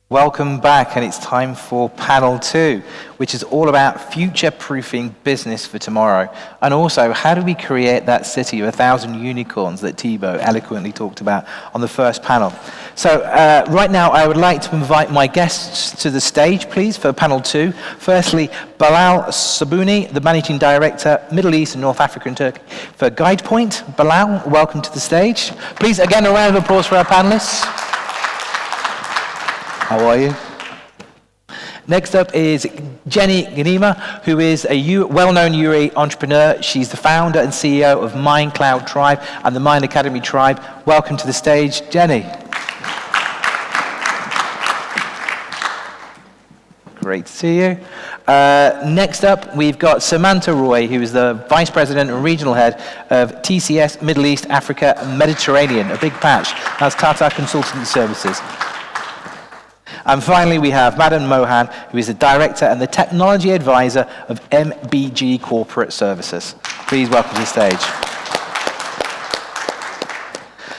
Welcome back, and it's time for panel 2, which is all about future-proofing business for tomorrow. And also, how do we create that city of 1,000 unicorns that Thibaut eloquently talked about on the first panel? So right now, I would like to invite my guests to the stage, please, for panel 2. Firstly, Bilal Sabouni, the Managing Director, Middle East and North Africa and Turkey for Guidepoint. Bilal, welcome to the stage. Please, again, a round of applause for our panelists. How are you? Next up is Genny, Ghanimeh, who is a well-known UAE entrepreneur. She's the founder and CEO of Mind Cloud Tribe and the Mind Academy Tribe. Welcome to the stage, Genny. Great to see you. Next up, we've got Sumanta Roy, who is the Vice President and Regional Head of TCS Middle East, Africa, and Mediterranean, a big patch. That's Tata Consultancy Services. And finally, we have Madan Mohan, who is the Director and the Technology Advisor of MBG Corporate Services. Please welcome to the stage.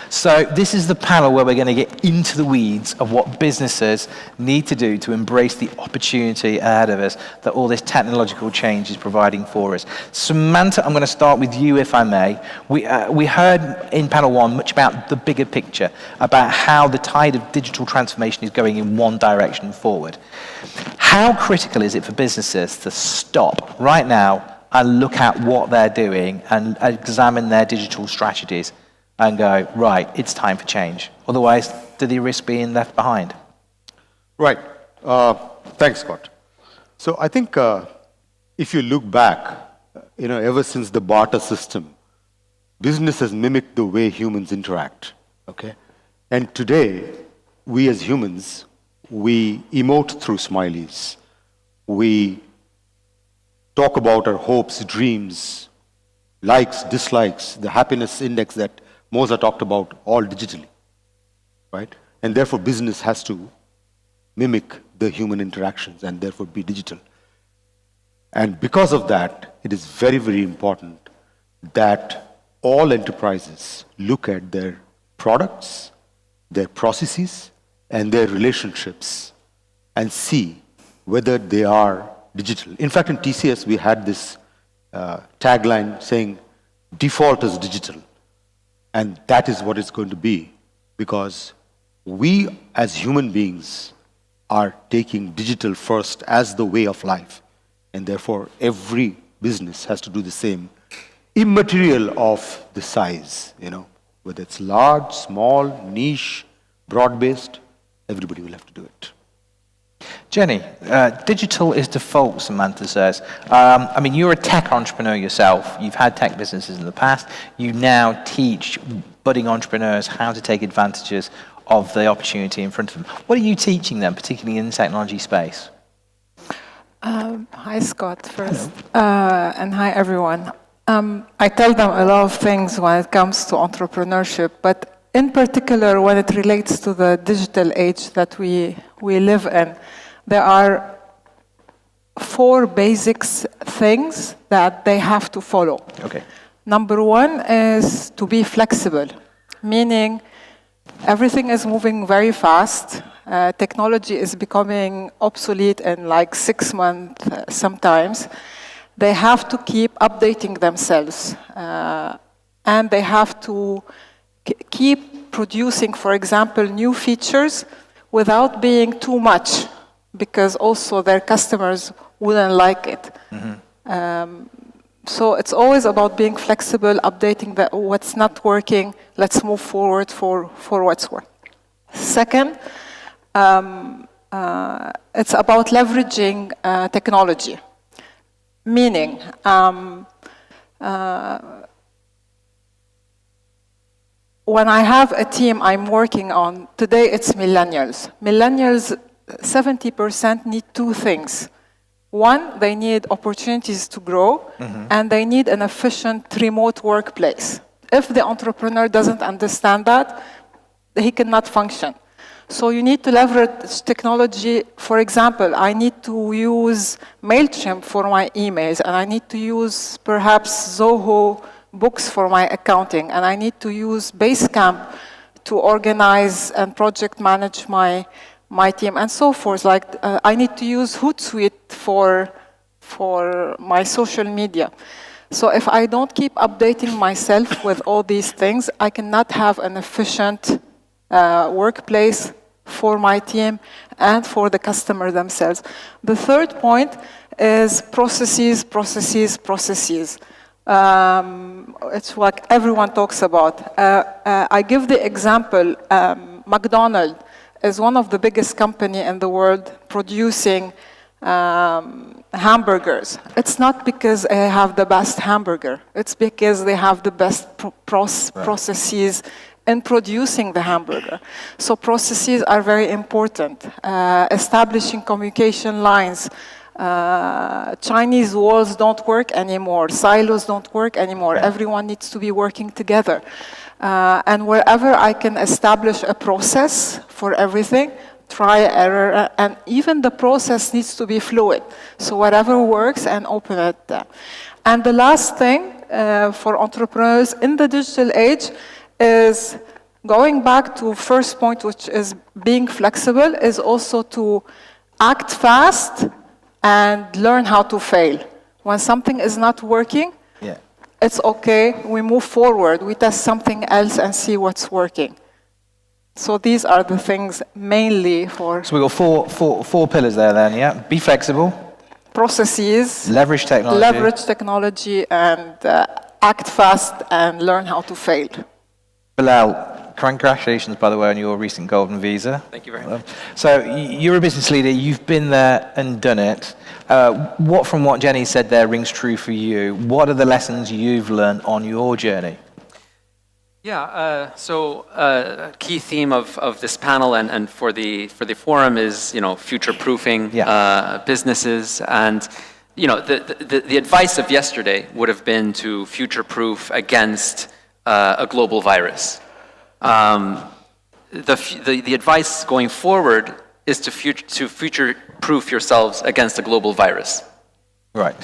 So this is the panel where we're going to get into the weeds of what businesses need to do to embrace the opportunity ahead of us that all this technological change is providing for us. Sumanta, I'm going to start with you, if I may. We heard in panel 1 much about the bigger picture, about how the tide of digital transformation is going in one direction forward. How critical is it for businesses to stop right now and look at what they're doing and examine their digital strategies and go, right, it's time for change? Otherwise, do they risk being left behind? Right. Thanks, Scott. So I think if you look back, ever since the barter system, business has mimicked the way humans interact. Okay, and today, we as humans, we emote through smileys. We talk about our hopes, dreams, likes, dislikes, the happiness index that Moza talked about, all digitally, right? And therefore, business has to mimic the human interactions and therefore be digital. And because of that, it is very, very important that all enterprises look at their products, their processes, and their relationships and see whether they are digital. In fact, in TCS, we had this tagline saying, default is digital. And that is what it's going to be, because we as human beings are taking digital first as the way of life. And therefore, every business has to do the same, immaterial of the size, whether it's large, small, niche, broad-based, everybody will have to do it. Genny, digital is default, Sumanta says. You're a tech entrepreneur yourself. You've had tech businesses in the past. You now teach budding entrepreneurs how to take advantages of the opportunity in front of them. What are you teaching them, particularly in the technology space? Hi, Scott, first. And hi, everyone. I tell them a lot of things when it comes to entrepreneurship, but in particular, when it relates to the digital age that we live in, there are 4 basic things that they have to follow. Okay. Number 1 is to be flexible, meaning everything is moving very fast. Technology is becoming obsolete in like 6 months sometimes. They have to keep updating themselves, and they have to keep producing, for example, new features without being too much, because also their customers wouldn't like it. Mm-hmm. So it's always about being flexible, updating what's not working. Let's move forward for what's working. Second, it's about leveraging technology, meaning when I have a team I'm working on, today it's millennials. Millennials, 70% need 2 things. 1, they need opportunities to grow, mm-hmm. and they need an efficient remote workplace. If the entrepreneur doesn't understand that, he cannot function. So you need to leverage technology. For example, I need to use MailChimp for my emails, and I need to use perhaps Zoho Books for my accounting, and I need to use Basecamp to organize and project manage my my team, and so forth. Like I need to use Hootsuite for my social media. So if I don't keep updating myself with all these things, I cannot have an efficient workplace for my team and for the customer themselves. The third point is processes. It's what everyone talks about. I give the example, McDonald's is one of the biggest companies in the world producing hamburgers. It's not because they have the best hamburger. It's because they have the best processes in producing the hamburger. So processes are very important. Establishing communication lines. Chinese walls don't work anymore. Silos don't work anymore. Yeah. Everyone needs to be working together. And wherever I can establish a process for everything, try, error, and even the process needs to be fluid. So whatever works, and open it. And the last thing for entrepreneurs in the digital age is going back to first point, which is being flexible, is also to act fast and learn how to fail. When something is not working, it's okay, we move forward, we test something else and see what's working. So these are the things mainly for... So we've got four pillars there then, yeah? Be flexible. Processes. Leverage technology. Leverage technology and act fast and learn how to fail. Bilal, congratulations, by the way, on your recent golden visa. Thank you very much. So you're a business leader, you've been there and done it. What from what Genny said there rings true for you? What are the lessons you've learned on your journey? Yeah, so a key theme of this panel and for the forum is, future-proofing businesses. And, the advice of yesterday would have been to future-proof against a global virus. The advice going forward is to future-proof yourselves against a global virus. Right.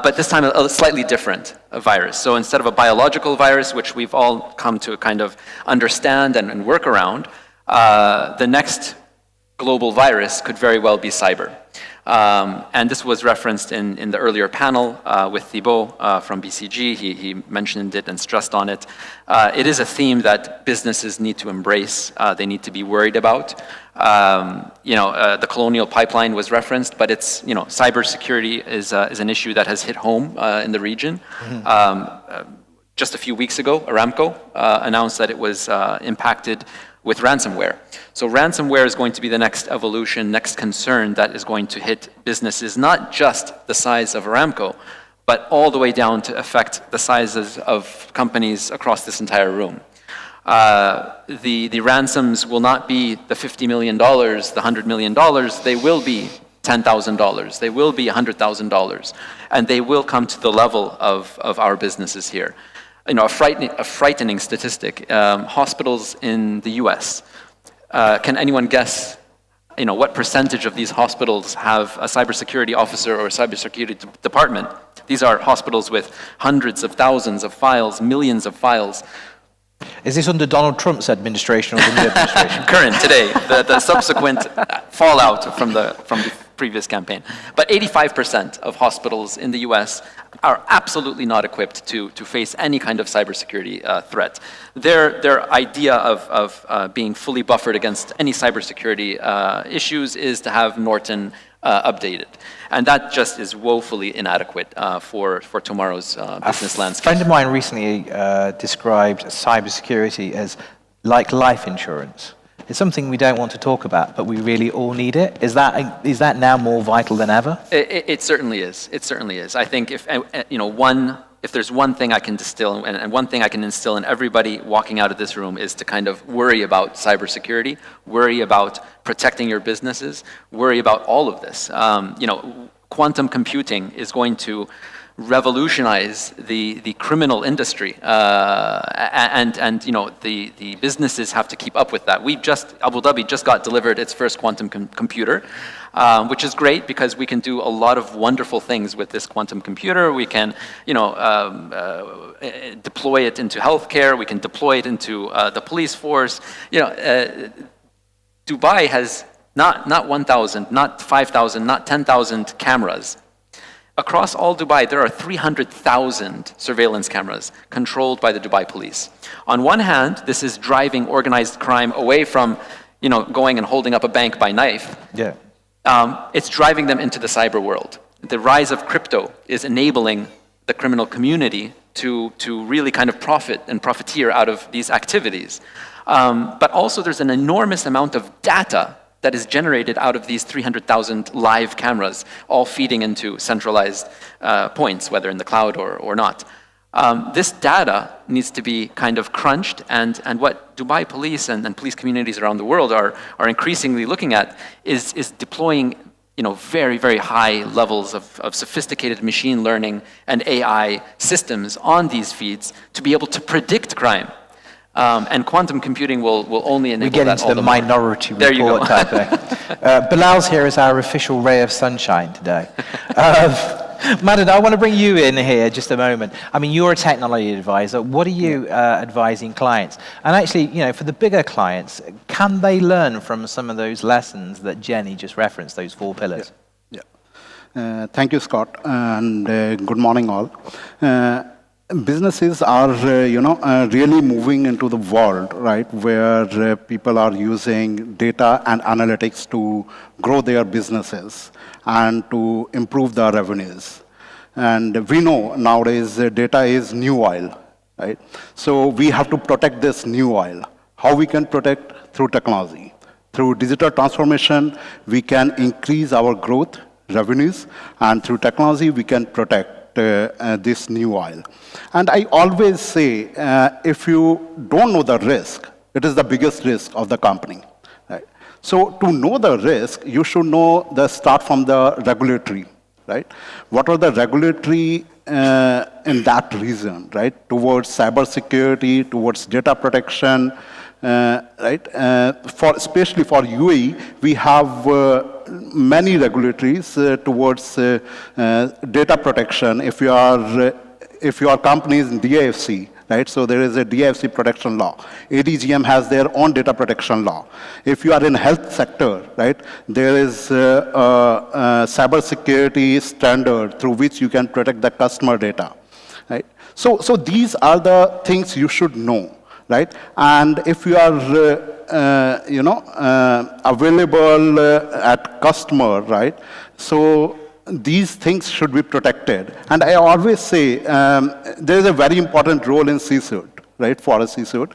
But this time a slightly different virus. So instead of a biological virus, which we've all come to kind of understand and work around, the next global virus could very well be cyber. And this was referenced in the earlier panel with Thibault from BCG. He mentioned it and stressed on it. It is a theme that businesses need to embrace. They need to be worried about. The colonial pipeline was referenced, but it's, cybersecurity is an issue that has hit home in the region. Just a few weeks ago, Aramco announced that it was impacted with ransomware. So ransomware is going to be the next evolution, next concern that is going to hit businesses, not just the size of Aramco, but all the way down to affect the sizes of companies across this entire room. The ransoms will not be the $50 million, the $100 million, they will be $10,000, they will be $100,000, and they will come to the level of our businesses here. A frightening statistic, hospitals in the US, can anyone guess, what percentage of these hospitals have a cybersecurity officer or a cybersecurity department? These are hospitals with hundreds of thousands of files, millions of files. Is this under Donald Trump's administration or the new administration? Current, today, the subsequent fallout from the previous campaign. But 85% of hospitals in the US are absolutely not equipped to face any kind of cybersecurity threat. Their idea of being fully buffered against any cybersecurity issues is to have Norton updated. And that just is woefully inadequate for tomorrow's business landscape. A friend of mine recently described cybersecurity as like life insurance. It's something we don't want to talk about, but we really all need it. Is that now more vital than ever? It certainly is. It certainly is. I think if there's one thing I can distill and one thing I can instill in everybody walking out of this room is to kind of worry about cybersecurity, worry about protecting your businesses, worry about all of this. Quantum computing is going to revolutionize the criminal industry, and the businesses have to keep up with that. Abu Dhabi just got delivered its first quantum computer, which is great because we can do a lot of wonderful things with this quantum computer. We can, deploy it into healthcare. We can deploy it into the police force. Dubai has not 1,000, not 5,000, not 10,000 cameras. Across all Dubai, there are 300,000 surveillance cameras controlled by the Dubai police. On one hand, this is driving organized crime away from, going and holding up a bank by knife. Yeah. It's driving them into the cyber world. The rise of crypto is enabling the criminal community to really kind of profit and profiteer out of these activities. But also there's an enormous amount of data that is generated out of these 300,000 live cameras, all feeding into centralized points, whether in the cloud or not. This data needs to be kind of crunched, and what Dubai police and police communities around the world are increasingly looking at is deploying very, very high levels of sophisticated machine learning and AI systems on these feeds to be able to predict crime. And quantum computing will only enable We get that into the minority There you report go. type thing. Bilal's here as our official ray of sunshine today. Madan, I want to bring you in here just a moment. I mean, you're a technology advisor. What are you advising clients? And actually, for the bigger clients, can they learn from some of those lessons that Genny just referenced, those 4 pillars? Yeah. Thank you, Scott, and good morning, all. Businesses are, really moving into the world, right, where people are using data and analytics to grow their businesses and to improve their revenues. And we know nowadays data is new oil, right? So we have to protect this new oil. How we can protect? Through technology. Through digital transformation, we can increase our growth, revenues, and through technology, we can protect this new oil. And I always say, if you don't know the risk, it is the biggest risk of the company. Right? So to know the risk, you should know start from the regulatory, right? What are the regulatory in that region, right? Towards cybersecurity, towards data protection, right? Especially for UAE, we have many regulatories towards data protection. If your company is in DIFC, right? So there is a DIFC protection law. ADGM has their own data protection law. If you are in health sector, right? There is a cybersecurity standard through which you can protect the customer data, right? So these are the things you should know. Right, and if you are, available at customer, right? So these things should be protected. And I always say there is a very important role in C-suite, right? For a C-suite,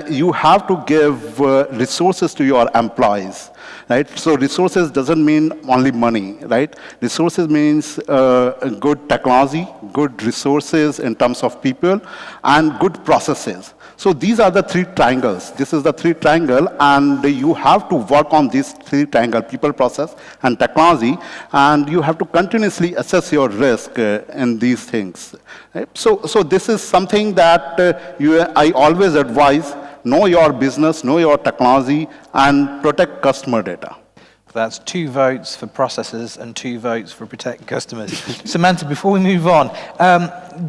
you have to give resources to your employees. Right? So resources doesn't mean only money, right? Resources means good technology, good resources in terms of people, and good processes. So these are the 3 triangles. This is the 3 triangle, and you have to work on these 3 triangle: people, process, and technology, and you have to continuously assess your risk in these things. Right? So this is something that I always advise. Know your business, know your technology, and protect customer data. That's 2 votes for processes and 2 votes for protect customers. Sumanta, before we move on,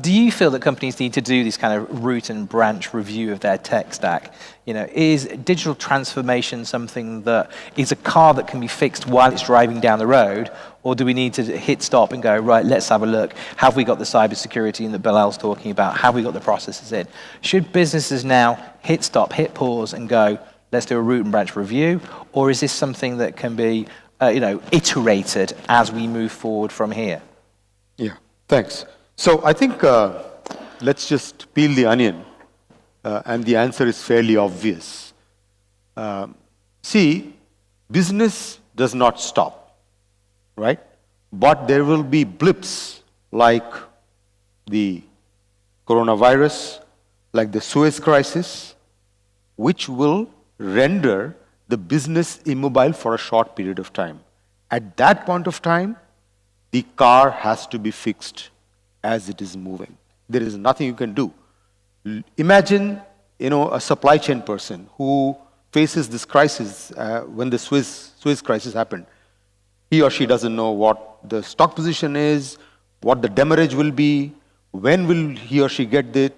do you feel that companies need to do this kind of root and branch review of their tech stack? Is digital transformation something that is a car that can be fixed while it's driving down the road, or do we need to hit stop and go, right, let's have a look. Have we got the cybersecurity that Bilal's talking about? Have we got the processes in? Should businesses now hit stop, hit pause, and go, let's do a root and branch review, or is this something that can be, iterated as we move forward from here? Yeah, thanks. So I think let's just peel the onion, and the answer is fairly obvious. See, business does not stop, right? But there will be blips like the coronavirus, like the Suez crisis, which will render the business immobile for a short period of time. At that point of time, the car has to be fixed as it is moving. There is nothing you can do. Imagine, a supply chain person who faces this crisis when the Suez crisis happened. He or she doesn't know what the stock position is, what the demurrage will be, when will he or she get the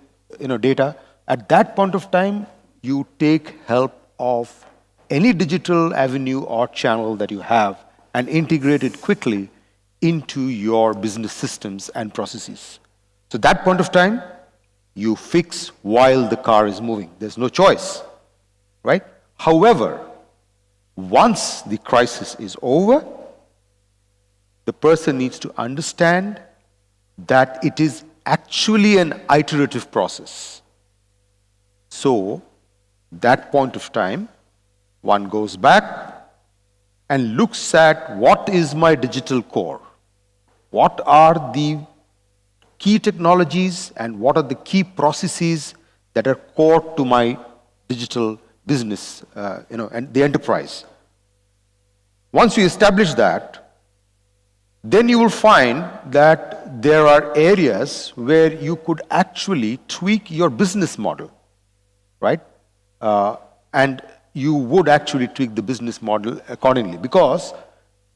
data. At that point of time, you take help of any digital avenue or channel that you have and integrate it quickly into your business systems and processes. So that point of time, you fix while the car is moving. There's no choice, right? However, once the crisis is over, the person needs to understand that it is actually an iterative process. So, that point of time, one goes back and looks at what is my digital core? What are the key technologies and what are the key processes that are core to my digital business, and the enterprise? Once you establish that, then you will find that there are areas where you could actually tweak your business model, right? And you would actually tweak the business model accordingly, because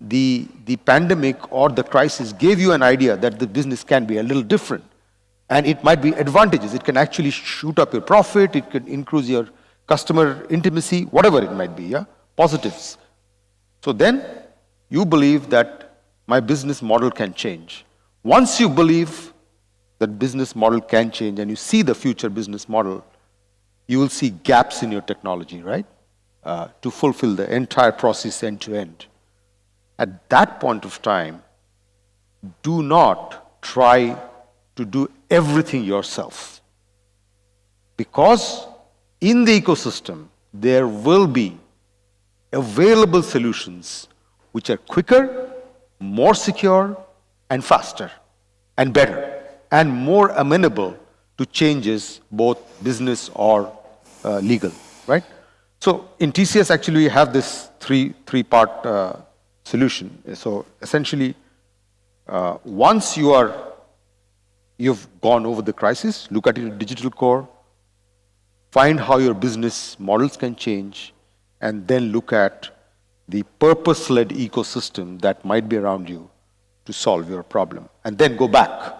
the pandemic or the crisis gave you an idea that the business can be a little different. And it might be advantages. It can actually shoot up your profit, it can increase your customer intimacy, whatever it might be, yeah? Positives. So then you believe that my business model can change. Once you believe that business model can change and you see the future business model, you will see gaps in your technology, right? To fulfill the entire process end to end. At that point of time, do not try to do everything yourself. Because in the ecosystem, there will be available solutions which are quicker, more secure, and faster, and better, and more amenable to changes, both business or legal, right? So in TCS, actually, we have this three-part solution. So essentially, once you've gone over the crisis, look at your digital core, find how your business models can change, and then look at the purpose-led ecosystem that might be around you to solve your problem. And then go back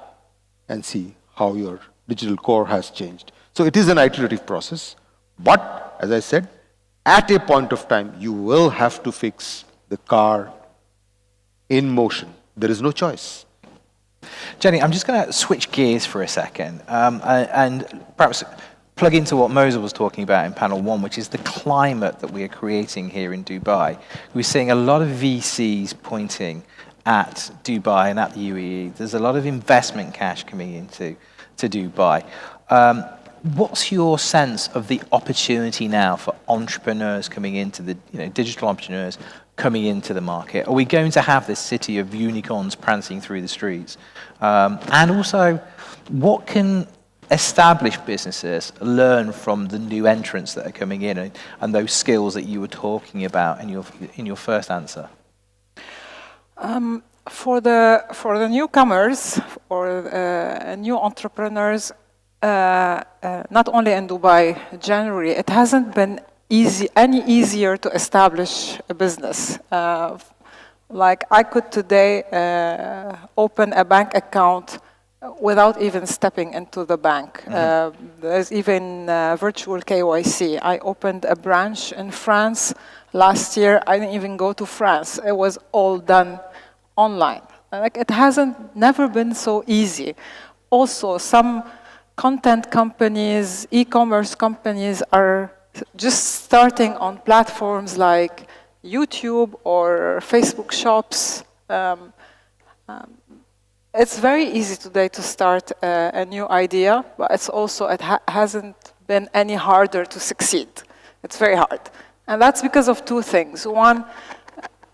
and see how your digital core has changed. So it is an iterative process, but as I said, at a point of time, you will have to fix the car in motion. There is no choice. Genny, I'm just going to switch gears for a second and perhaps plug into what Moza was talking about in panel one, which is the climate that we are creating here in Dubai. We're seeing a lot of VCs pointing at Dubai and at the UAE. There's a lot of investment cash coming into Dubai. What's your sense of the opportunity now for entrepreneurs coming into the, digital entrepreneurs coming into the market? Are we going to have this city of unicorns prancing through the streets? And also, what can established businesses learn from the new entrants that are coming in and those skills that you were talking about in your first answer? For the newcomers or new entrepreneurs, not only in Dubai, generally, it hasn't been any easier to establish a business. Like I could today open a bank account without even stepping into the bank. There's even virtual KYC. I opened a branch in France last year. I didn't even go to France. It was all done online. Like it hasn't never been so easy. Also, some content companies, e-commerce companies are just starting on platforms like YouTube or Facebook Shops. It's very easy today to start a new idea, but it's also, it hasn't been any harder to succeed. It's very hard. And that's because of two things. One,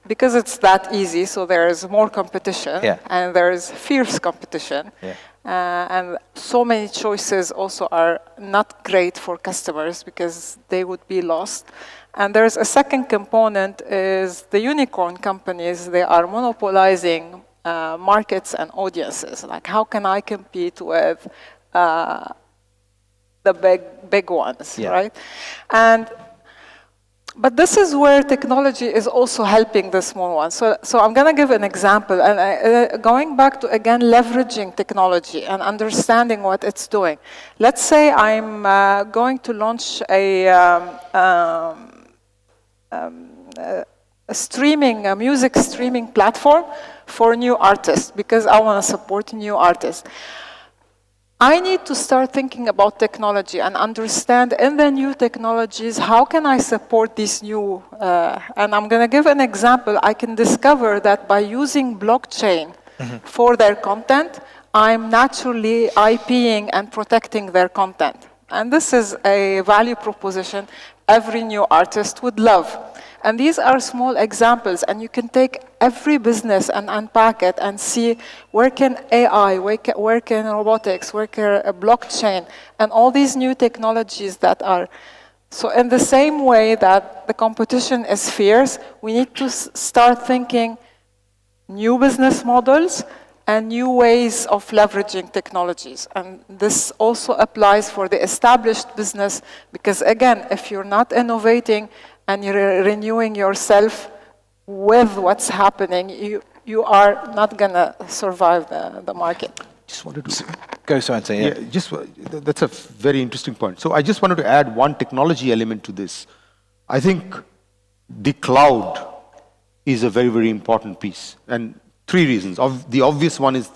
because it's that easy, so there's more competition, and there's fierce competition. And so many choices also are not great for customers because they would be lost. And there's a second component is the unicorn companies, they are monopolizing markets and audiences. Like how can I compete with the big ones, right? But this is where technology is also helping the small ones. So I'm going to give an example. And going back to, again, leveraging technology and understanding what it's doing. Let's say I'm going to launch a a music streaming platform for new artists because I want to support new artists. I need to start thinking about technology and understand in the new technologies, how can I support these new, and I'm going to give an example. I can discover that by using blockchain for their content, I'm naturally IPing and protecting their content. And this is a value proposition every new artist would love. And these are small examples, and you can take every business and unpack it and see where can AI, where can robotics, where can blockchain, and all these new technologies that are. So in the same way that the competition is fierce, we need to start thinking new business models and new ways of leveraging technologies. And this also applies for the established business, because again, if you're not innovating and you're renewing yourself with what's happening, you are not gonna survive the market. Just wanted to Go, Sumanta. Yeah. that's a very interesting point. So I just wanted to add one technology element to this. I think the cloud is a very, very important piece, and 3 reasons. The obvious one is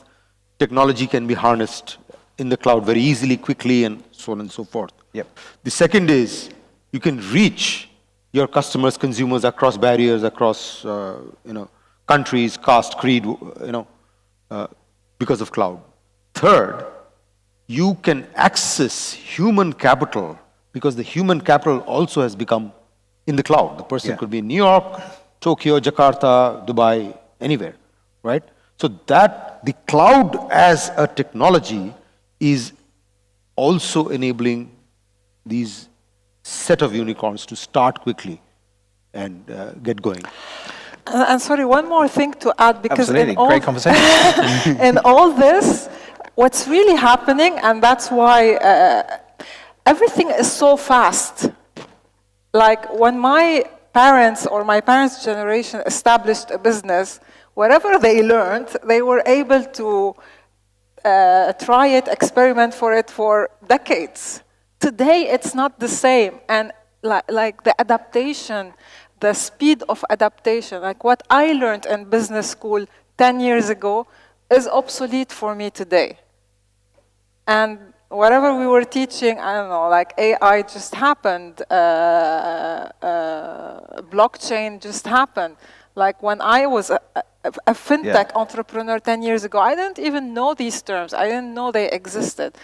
technology can be harnessed in the cloud very easily, quickly, and so on and so forth. Yep. The second is you can reach your customers, consumers across barriers, across countries, caste, creed, because of cloud. Third, you can access human capital because the human capital also has become in the cloud. The person could be in New York, Tokyo, Jakarta, Dubai, anywhere, right? So that the cloud as a technology is also enabling these set of unicorns to start quickly and get going. And sorry, one more thing to add, because Absolutely, great conversation. in all this, what's really happening, and that's why everything is so fast. Like when my parents or my parents' generation established a business, whatever they learned, they were able to try it, experiment for it for decades. Today, it's not the same. And like the adaptation, the speed of adaptation, like what I learned in business school 10 years ago is obsolete for me today. And whatever we were teaching, I don't know, like AI just happened, blockchain just happened. Like when I was a fintech entrepreneur 10 years ago, I didn't even know these terms. I didn't know they existed.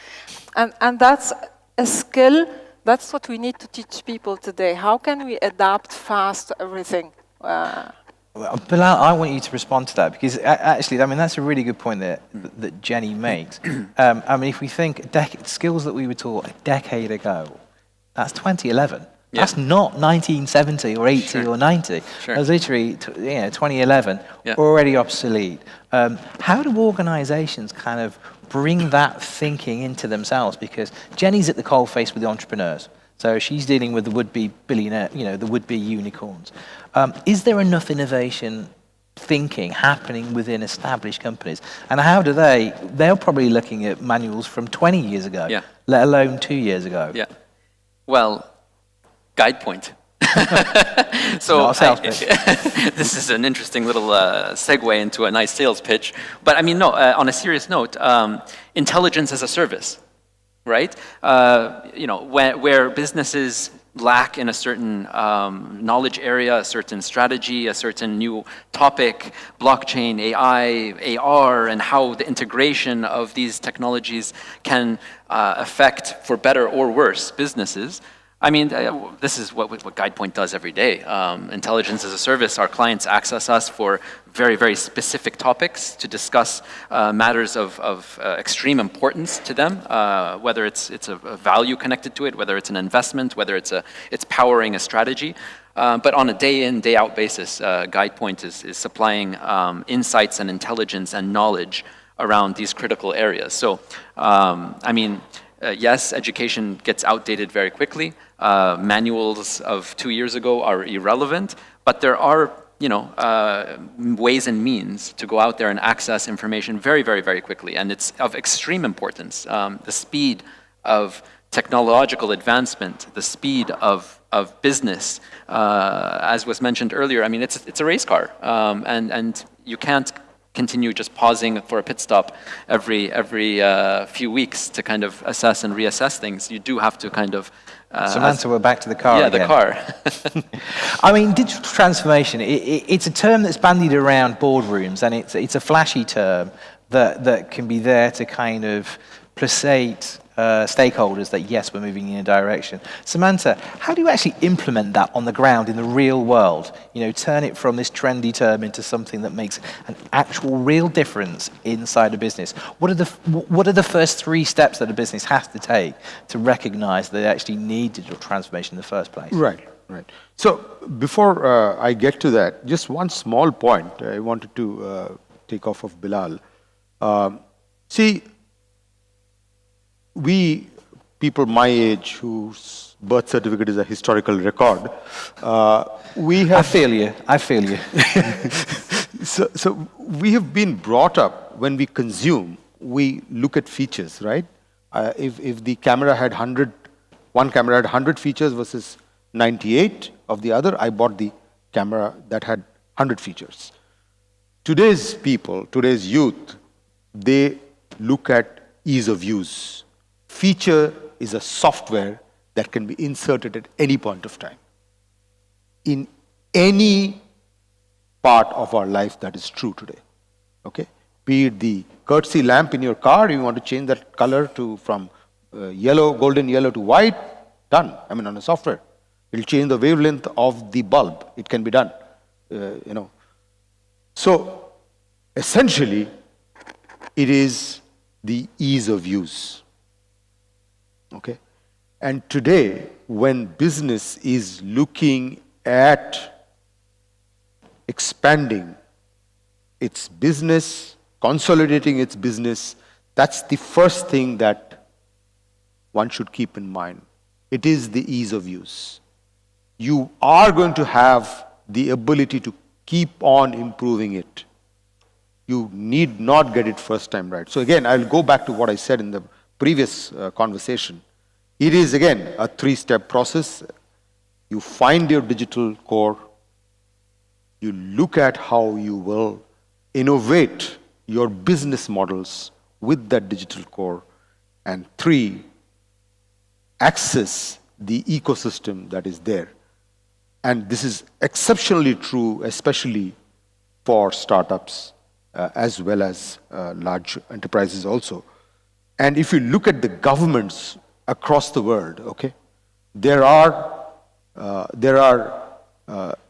And that's a skill. That's what we need to teach people today. How can we adapt fast to everything? Bilal, I want you to respond to that, because actually, I mean, that's a really good point that Genny makes. I mean, if we think skills that we were taught a decade ago, that's 2011. Yeah. That's not 1970 or 80 or 90. Sure. That's literally 2011, already obsolete. How do organizations kind of bring that thinking into themselves? Because Genny's at the coalface with the entrepreneurs. So she's dealing with the would-be billionaire, the would-be unicorns. Is there enough innovation thinking happening within established companies? And how do they're probably looking at manuals from 20 years ago, let alone 2 years ago. Yeah. Well, Guidepoint. So this is an interesting little segue into a nice sales pitch. But I mean, no, on a serious note, intelligence as a service, right? Where businesses lack in a certain knowledge area, a certain strategy, a certain new topic, blockchain, AI, AR, and how the integration of these technologies can affect, for better or worse, businesses. I mean, this is what Guidepoint does every day. Intelligence as a service, our clients access us for very, very specific topics to discuss matters of extreme importance to them, whether it's a value connected to it, whether it's an investment, whether it's powering a strategy. But on a day in, day out basis, Guidepoint is supplying insights and intelligence and knowledge around these critical areas. So, yes, education gets outdated very quickly. Manuals of 2 years ago are irrelevant, but there are, ways and means to go out there and access information very, very, very quickly. And it's of extreme importance. The speed of technological advancement, the speed of of business, as was mentioned earlier, I mean, it's a race car, and you can't continue just pausing for a pit stop every few weeks to kind of assess and reassess things. You do have to kind of Sumanta, we're back to the car yeah, again. the car. I mean, digital transformation, it's a term that's bandied around boardrooms, and it's a flashy term that can be there to kind of placate stakeholders that, yes, we're moving in a direction. Sumanta, how do you actually implement that on the ground in the real world? You know, turn it from this trendy term into something that makes an actual real difference inside a business. What are the first 3 steps that a business has to take to recognize they actually need digital transformation in the first place? Right. So before I get to that, just one small point I wanted to take off of Bilal. See, we people my age whose birth certificate is a historical record, we have. I feel you. So we have been brought up, when we consume, we look at features, right? If the camera had one camera had 100 features versus 98 of the other, I bought the camera that had 100 features. Today's people, today's youth, they look at ease of use. Feature is a software that can be inserted at any point of time. In any part of our life, that is true today. Okay? Be it the courtesy lamp in your car, you want to change that color from yellow, golden yellow to white, done. I mean, on a software. It'll change the wavelength of the bulb. It can be done. So, essentially, it is the ease of use. Okay? And today, when business is looking at expanding its business, consolidating its business, that's the first thing that one should keep in mind. It is the ease of use. You are going to have the ability to keep on improving it. You need not get it first time right. So again, I'll go back to what I said in the previous conversation. It is, again, a 3-step process. You find your digital core. You look at how you will innovate your business models with that digital core. And 3, access the ecosystem that is there. And this is exceptionally true, especially for startups as well as large enterprises also. And if you look at the governments across the world, okay, there are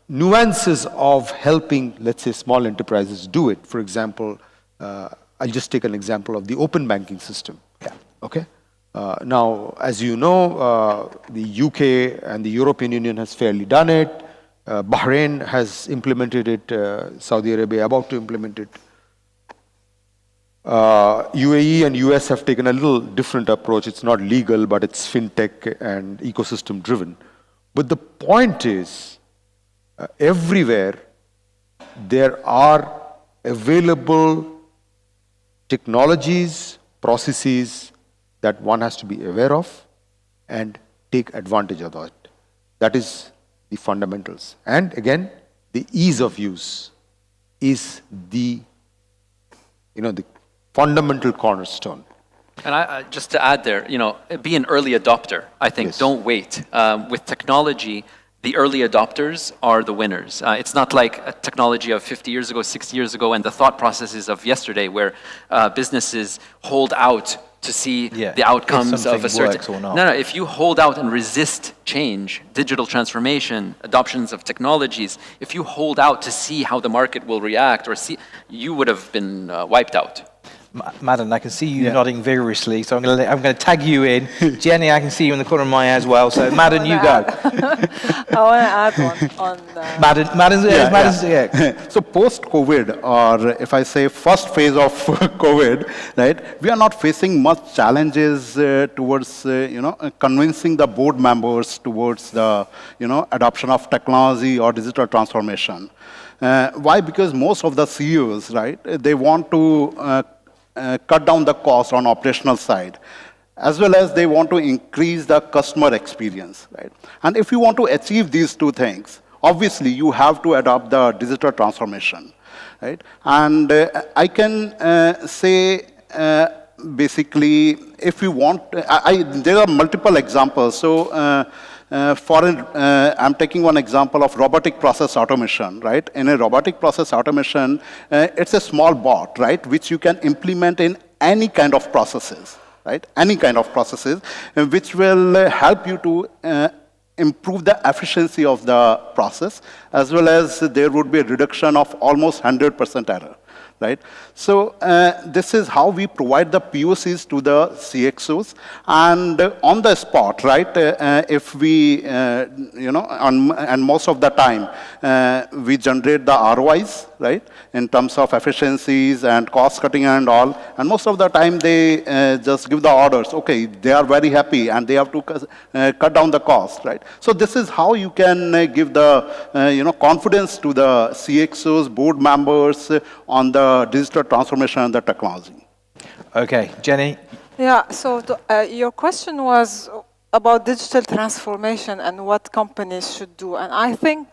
nuances of helping, let's say, small enterprises do it. For example, I'll just take an example of the open banking system. Yeah. Okay. Now, as you know, the UK and the European Union has fairly done it. Bahrain has implemented it. Saudi Arabia about to implement it. UAE and US have taken a little different approach. It's not legal, but it's fintech and ecosystem driven. But the point is, everywhere there are available technologies, processes that one has to be aware of and take advantage of that. That is the fundamentals. And again, the ease of use is the fundamental cornerstone. And I just to add there, be an early adopter. I think Yes. Don't wait. With technology, the early adopters are the winners. It's not like a technology of 50 years ago, 60 years ago, and the thought processes of yesterday, where businesses hold out to see the outcomes of a certain. Works or not. No. If you hold out and resist change, digital transformation, adoptions of technologies, if you hold out to see how the market will react, you would have been wiped out. Madan, I can see you nodding vigorously, so I'm going to tag you in. Genny, I can see you in the corner of my eye as well. So Madan, you go. I want to add on Madan's. So post-COVID, or if I say first phase of COVID, right, we are not facing much challenges towards, convincing the board members towards the, adoption of technology or digital transformation. Why? Because most of the CEOs, right, they want to cut down the cost on operational side. as well as they want to increase the customer experience, right? And if you want to achieve these two things, obviously you have to adopt the digital transformation, right? And I can say basically, if you want, there are multiple examples. So I'm taking one example of robotic process automation, right? In a robotic process automation, it's a small bot, right, which you can implement in any kind of processes, right? Any kind of processes, which will help you to improve the efficiency of the process, as well as there would be a reduction of almost 100% error, right? So this is how we provide the POCs to the CXOs, and on the spot, right? If we, and most of the time, we generate the ROIs, right? In terms of efficiencies and cost cutting and all, and most of the time they just give the orders. Okay, they are very happy and they have to cut down the cost, right? So this is how you can give the confidence to the CXOs, board members on the digital transformation and the technology. Okay, Genny. Yeah, so your question was about digital transformation and what companies should do. And I think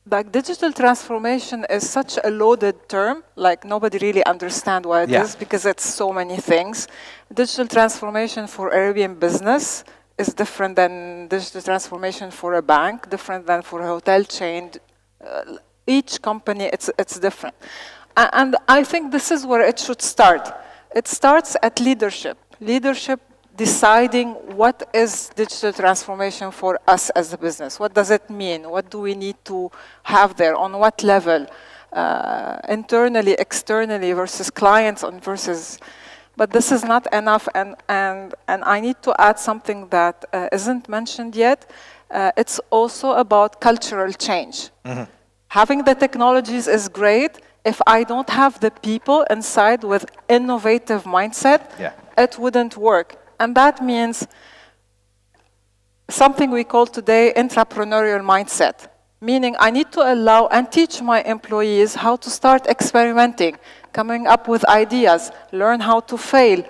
like digital transformation is such a loaded term, like nobody really understands what it is because it's so many things. Digital transformation for Arabian business is different than digital transformation for a bank, different than for a hotel chain. Each company, it's different. And I think this is where it should start. It starts at leadership. Leadership deciding what is digital transformation for us as a business. What does it mean? What do we need to have there? On what level? Internally, externally, versus clients versus... But this is not enough, and I need to add something that isn't mentioned yet. It's also about cultural change. Mm-hmm. Having the technologies is great. If I don't have the people inside with innovative mindset, it wouldn't work. And that means something we call today entrepreneurial mindset, meaning I need to allow and teach my employees how to start experimenting, coming up with ideas, learn how to fail,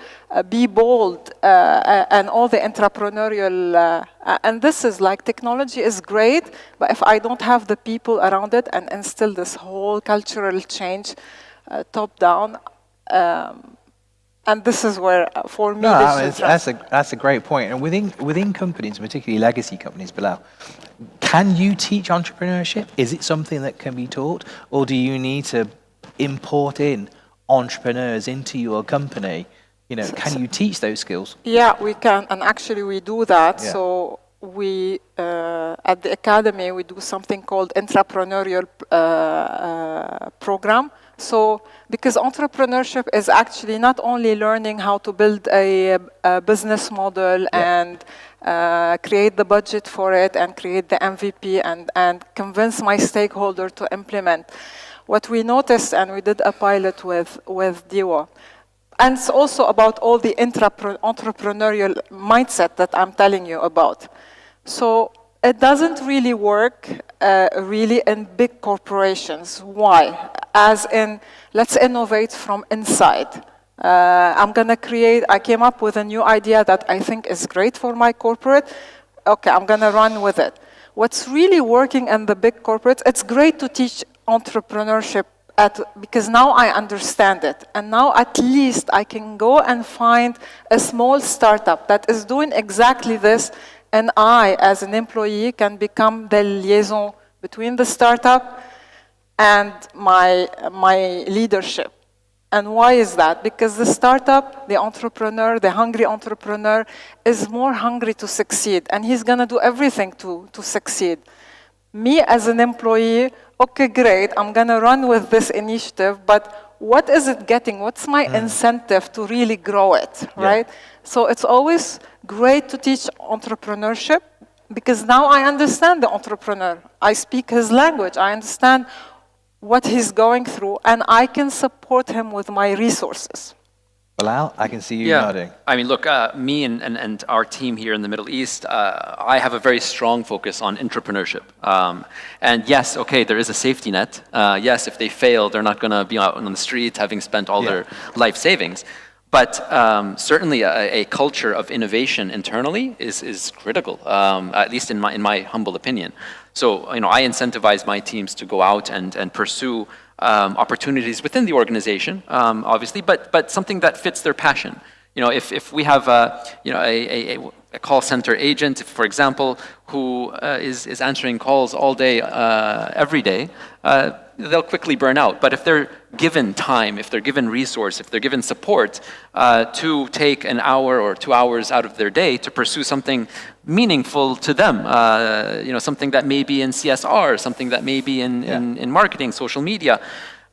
be bold, and all the entrepreneurial, and this is like technology is great, but if I don't have the people around it and instill this whole cultural change top down, and this is where, for me, that's a great point. And within companies, particularly legacy companies, Bilal, can you teach entrepreneurship? Is it something that can be taught, or do you need to import in entrepreneurs into your company? Can you teach those skills? Yeah, we can, and actually we do that. Yeah. So we, at the academy, we do something called entrepreneurial program. So, because entrepreneurship is actually not only learning how to build a business model and create the budget for it and create the MVP and convince my stakeholder to implement. What we noticed, and we did a pilot with Diwa, and it's also about all the entrepreneurial mindset that I'm telling you about. So it doesn't really work really in big corporations. Why? As in, let's innovate from inside. I came up with a new idea that I think is great for my corporate. Okay, I'm gonna run with it. What's really working in the big corporates, it's great to teach entrepreneurship because now I understand it. And now at least I can go and find a small startup that is doing exactly this, and I, as an employee, can become the liaison between the startup and my leadership. And why is that? Because the startup, the entrepreneur, the hungry entrepreneur, is more hungry to succeed, and he's gonna do everything to succeed. Me as an employee, okay, great, I'm gonna run with this initiative, but what is it getting? What's my incentive to really grow it, right? So it's always great to teach entrepreneurship, because now I understand the entrepreneur. I speak his language, I understand what he's going through, and I can support him with my resources. Bilal, I can see you nodding. I mean, look, me and our team here in the Middle East, I have a very strong focus on entrepreneurship. And yes, okay, there is a safety net. Yes, if they fail, they're not going to be out on the streets having spent all their life savings. But certainly a culture of innovation internally is critical, at least in my humble opinion. So I incentivize my teams to go out and pursue opportunities within the organization, obviously, but something that fits their passion. If we have a call center agent, for example, who is answering calls all day, every day, they'll quickly burn out. But if they're given time, if they're given resource, if they're given support to take an hour or 2 hours out of their day to pursue something meaningful to them, something that may be in CSR, something that may be in marketing, social media,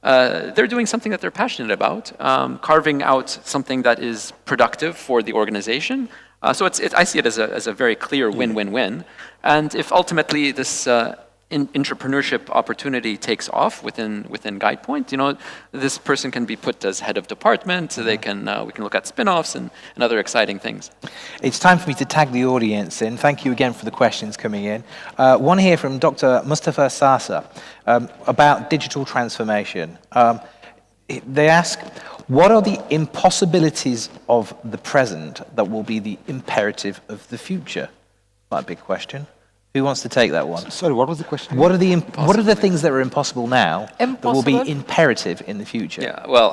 they're doing something that they're passionate about, carving out something that is productive for the organization. So I see it as a very clear win-win-win. And if ultimately this entrepreneurship opportunity takes off within Guidepoint, this person can be put as head of department. We can look at spin-offs and other exciting things. It's time for me to tag the audience in. Thank you again for the questions coming in. One here from Dr. Mustafa Sasa about digital transformation. They ask, what are the impossibilities of the present that will be the imperative of the future? Quite a big question. Who wants to take that one? Sorry, what was the question? What are the things that are impossible now that will be imperative in the future? Yeah, well,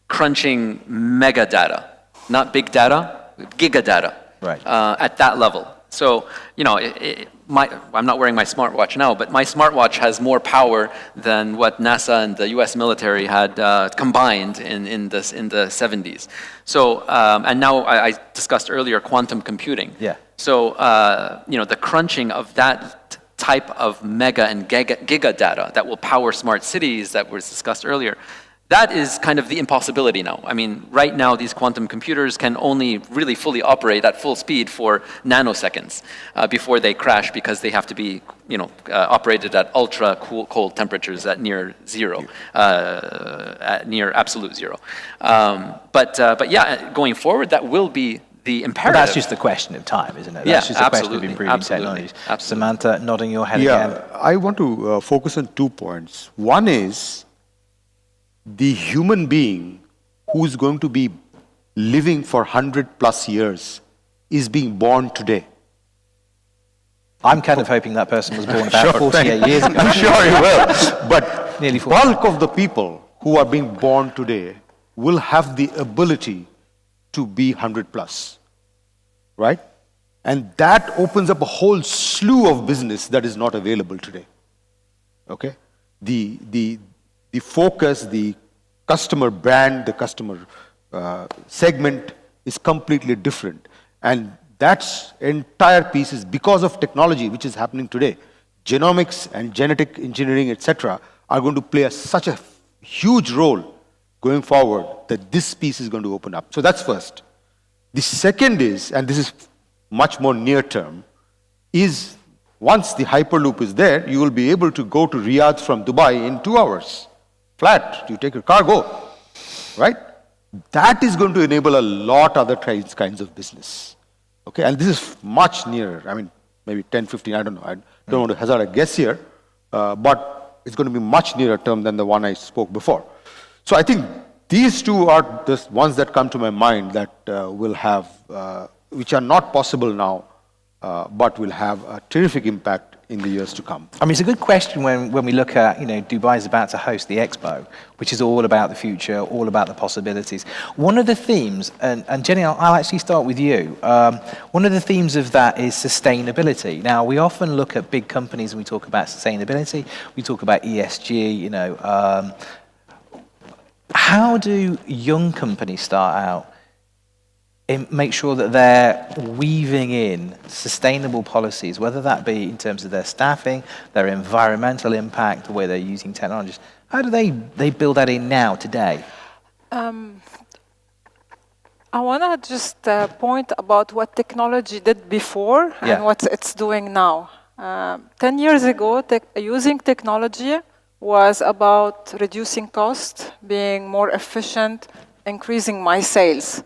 crunching mega data, not big data, giga data, right? At that level. So, I'm not wearing my smartwatch now, but my smartwatch has more power than what NASA and the U.S. military had combined in the 70s. So, and now I discussed earlier quantum computing. Yeah. So, the crunching of that type of mega and giga data that will power smart cities that was discussed earlier, that is kind of the impossibility now. Right now, these quantum computers can only really fully operate at full speed for nanoseconds before they crash because they have to be, operated at ultra cold temperatures at near zero, at near absolute zero. But yeah, going forward, that will be the imperative. But that's just a question of time, isn't it? That's just a question of improving technologies. Sumanta, nodding your head again. I want to focus on 2 points. One is the human being who's going to be living for 100+ years is being born today. I'm kind of hoping that person was born about 48 years ago. I'm sure he will. But Nearly the bulk of the people who are being born today will have the ability to be 100+, right? And that opens up a whole slew of business that is not available today. Okay? The focus, the customer brand, the customer segment is completely different. And that's entire piece is because of technology which is happening today. Genomics and genetic engineering, etc., are going to play such a huge role going forward that this piece is going to open up. So that's first. The second is, and this is much more near term, is once the Hyperloop is there, you will be able to go to Riyadh from Dubai in 2 hours. Flat, you take your car, go, right? That is going to enable a lot other kinds of business. Okay, and this is much nearer. Maybe 10, 15, I don't know. I don't want to hazard a guess here, but it's going to be much nearer term than the one I spoke before. So I think these two are the ones that come to my mind that will have, which are not possible now, but will have a terrific impact in the years to come. It's a good question when we look at, Dubai is about to host the Expo, which is all about the future, all about the possibilities. One of the themes, and Genny, I'll actually start with you. One of the themes of that is sustainability. Now, we often look at big companies and we talk about sustainability, we talk about ESG, how do young companies start out and make sure that they're weaving in sustainable policies, whether that be in terms of their staffing, their environmental impact, the way they're using technologies? How do they build that in now, today? I want to just point about what technology did before and what it's doing now. 10 years ago, using technology was about reducing cost, being more efficient, increasing my sales.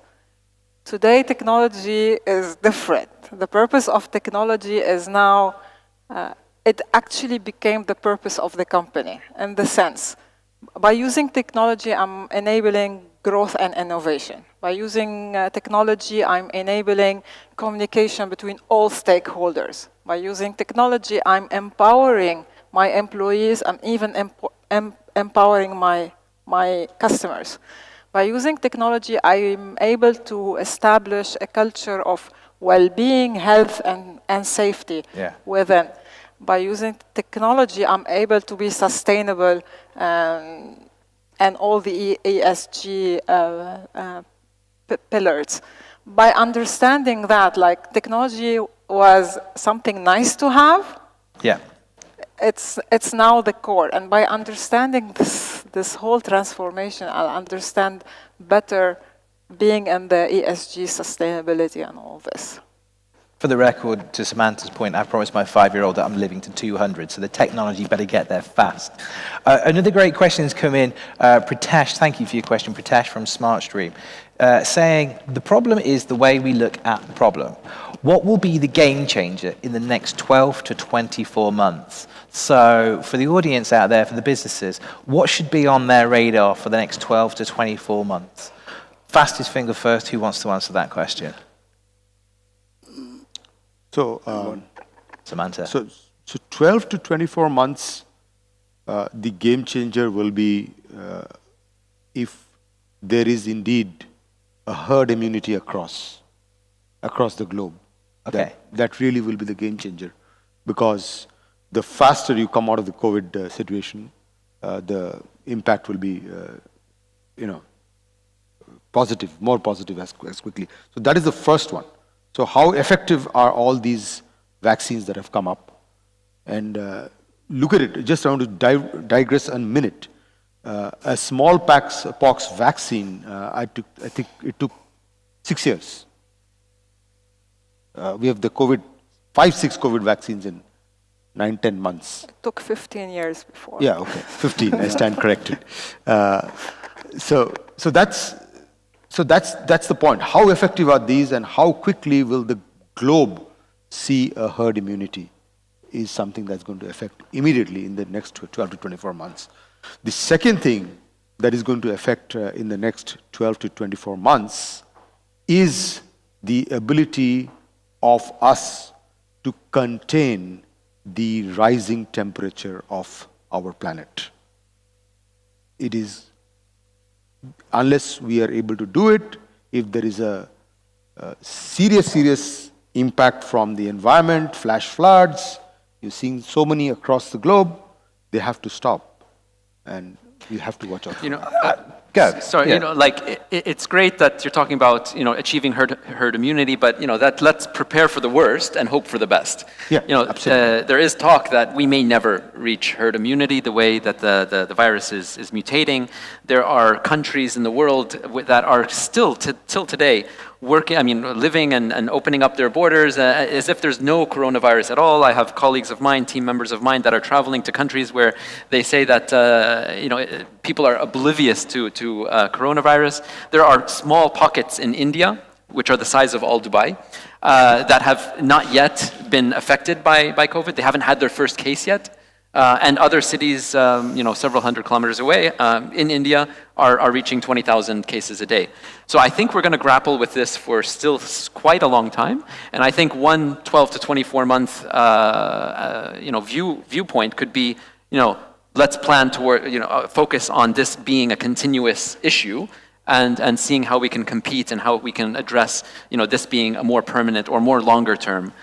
Today, technology is different. The purpose of technology is now, it actually became the purpose of the company, in the sense. By using technology, I'm enabling growth and innovation. By using technology, I'm enabling communication between all stakeholders. By using technology, I'm empowering my employees and even empowering my customers. By using technology, I'm able to establish a culture of well-being, health, and safety within. By using technology, I'm able to be sustainable and all the ESG pillars. By understanding that, like, technology was something nice to have, it's now the core. And by understanding this whole transformation, I'll understand better being in the ESG sustainability and all this. For the record, to Samanta's point, I promised my 5-year-old that I'm living to 200, so the technology better get there fast. Another great question has come in. Pritesh, thank you for your question, Pritesh from SmartStream, saying, the problem is the way we look at the problem. What will be the game changer in the next 12 to 24 months? So for the audience out there, for the businesses, what should be on their radar for the next 12 to 24 months? Fastest finger first, who wants to answer that question? So, Sumanta. So 12 to 24 months, the game changer will be if there is indeed a herd immunity across the globe. Okay. That really will be the game changer, because the faster you come out of the COVID situation, the impact will be, positive, more positive as quickly. So that is the first one. So how effective are all these vaccines that have come up? And look at it, just I want to digress a minute. A smallpox vaccine, I think it took 6 years. We have the 5-6 COVID vaccines in 9-10 months. It took 15 years before. Yeah, okay, 15, I stand corrected. So that's the point. How effective are these, and how quickly will the globe see a herd immunity is something that's going to affect immediately in the next 12 to 24 months. The second thing that is going to affect in the next 12 to 24 months is the ability of us to contain the rising temperature of our planet. It is, unless we are able to do it, if there is a serious impact from the environment, flash floods, you're seeing so many across the globe, they have to stop. And we have to watch out. Go. Sorry, Yeah. it's great that you're talking about, achieving herd immunity, but, that let's prepare for the worst and hope for the best. Yeah, absolutely. There is talk that we may never reach herd immunity the way that the virus is mutating. There are countries in the world that are still, till today, living and opening up their borders as if there's no coronavirus at all. I have colleagues of mine, team members of mine, that are traveling to countries where they say that people are oblivious to coronavirus. There are small pockets in India, which are the size of all Dubai, that have not yet been affected by COVID. They haven't had their first case yet. And other cities, several hundred kilometers away in India are reaching 20,000 cases a day. So I think we're going to grapple with this for still quite a long time. And I think one 12 to 24 month, viewpoint could be, let's plan toward, focus on this being a continuous issue, and seeing how we can compete and how we can address, this being a more permanent or more longer term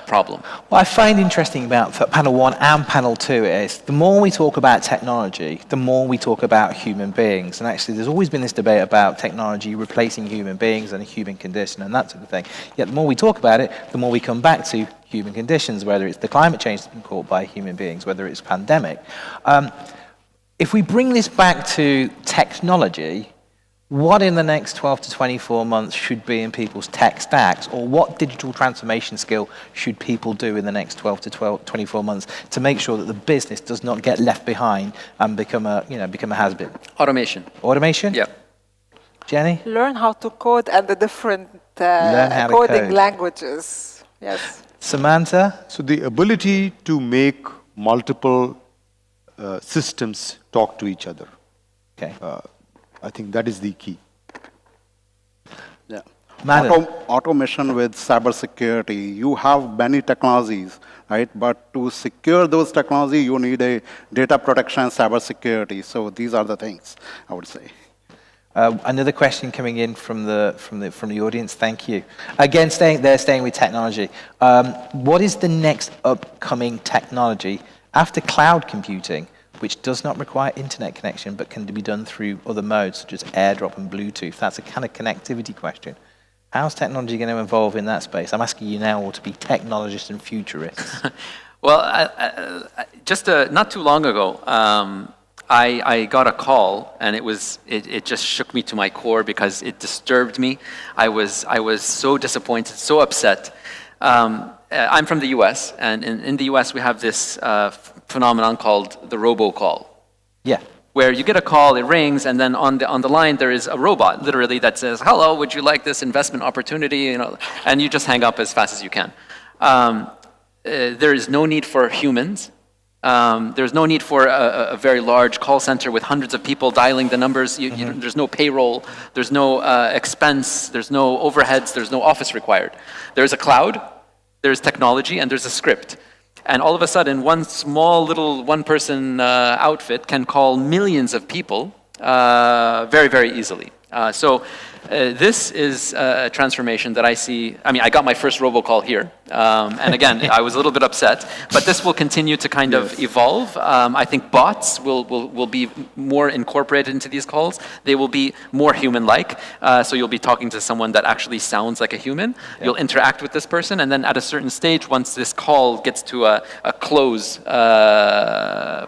problem. What I find interesting about panel 1 and panel 2 is the more we talk about technology, the more we talk about human beings. And actually, there's always been this debate about technology replacing human beings and a human condition and that sort of thing. Yet the more we talk about it, the more we come back to human conditions, whether it's the climate change that's been caused by human beings, whether it's pandemic. If we bring this back to technology, what in the next 12 to 24 months should be in people's tech stacks, or what digital transformation skill should people do in the next 12 to 24 months to make sure that the business does not get left behind and become a has-been? Automation. Automation? Yeah. Genny? Learn how to code and the different Learn coding code. languages. Yes. Samantha? So the ability to make multiple systems talk to each other. Okay. I think that is the key. Yeah. Madan. Automation with cybersecurity. You have many technologies, right? But to secure those technology, you need a data protection and cybersecurity. So these are the things I would say. Another question coming in from the audience. Thank you. Again, staying with technology. What is the next upcoming technology after cloud computing, which does not require internet connection but can be done through other modes such as AirDrop and Bluetooth? That's a kind of connectivity question. How's technology going to evolve in that space? I'm asking you now all to be technologists and futurists. Well, just not too long ago, I got a call, and it just shook me to my core because it disturbed me. I was so disappointed, so upset. I'm from the U.S., and in the U.S. we have this phenomenon called the robocall. Yeah. Where you get a call, it rings, and then on the line there is a robot, literally, that says, "Hello, would you like this investment opportunity?" You know, and you just hang up as fast as you can. There is no need for humans. There's no need for a very large call center with hundreds of people dialing the numbers. There's no payroll, there's no expense, there's no overheads, there's no office required. There's a cloud, there's technology, and there's a script. And all of a sudden, one small little one-person outfit can call millions of people very, very easily. So this is a transformation that I see. I mean, I got my first robocall here. And again, I was a little bit upset. But this will continue to kind of evolve. I think bots will be more incorporated into these calls. They will be more human-like. So you'll be talking to someone that actually sounds like a human. Yeah. You'll interact with this person. And then at a certain stage, once this call gets to a close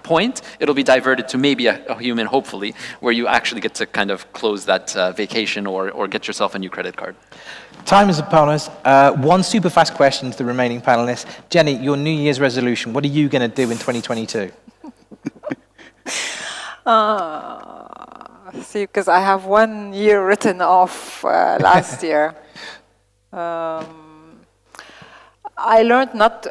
point, it'll be diverted to maybe a human, hopefully, where you actually get to kind of close that vacation or get yourself a new credit card. Time is upon us. One super fast question to the remaining panelists. Genny, your New Year's resolution, what are you going to do in 2022? See, because I have 1 year written off last year. I learned not,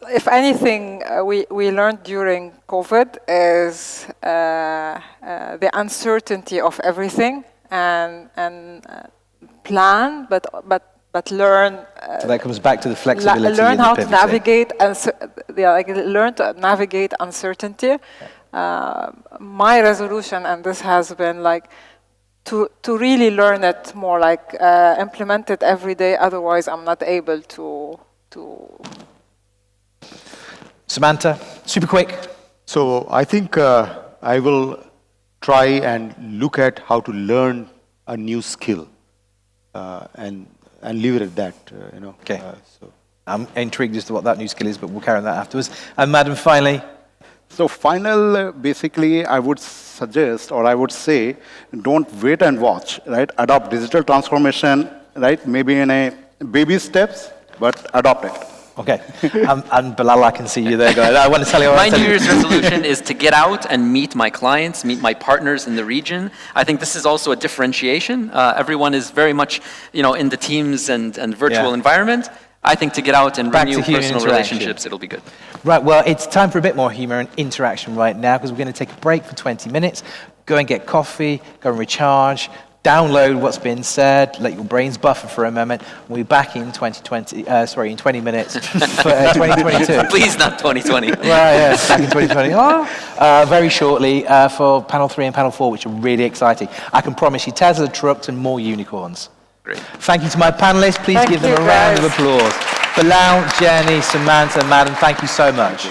if anything, we learned during COVID is the uncertainty of everything and plan, but learn. So that comes back to the flexibility. Learn and how the to navigate, learn to navigate uncertainty. My resolution, and this has been like, to really learn it more, like implement it every day. Otherwise, I'm not able to. Sumanta, super quick. So I think I will try and look at how to learn a new skill and leave it at that. Okay. So I'm intrigued as to what that new skill is, but we'll carry on that afterwards. And Madan, finally. So basically, I would suggest, or I would say, don't wait and watch, right? Adopt digital transformation, right? Maybe in a baby steps, but adopt it. Okay. And Bilal, I can see you there, guys. I want to tell you. My New Year's resolution is to get out and meet my clients, meet my partners in the region. I think this is also a differentiation. Everyone is very much, in the Teams and virtual environment. I think to get out and renew personal relationships, it'll be good. Right, well, it's time for a bit more humor and interaction right now because we're going to take a break for 20 minutes, go and get coffee, go and recharge, download what's been said, let your brains buffer for a moment. We'll be back in 20 minutes for 2022. Please, not 2020. Well, yeah, back in 2020. Very shortly for panel 3 and panel 4, which are really exciting. I can promise you Tesla trucks and more unicorns. Great. Thank you to my panelists. Please give them a round of applause. Bilal, Genny, Sumanta, Madan, thank you so much.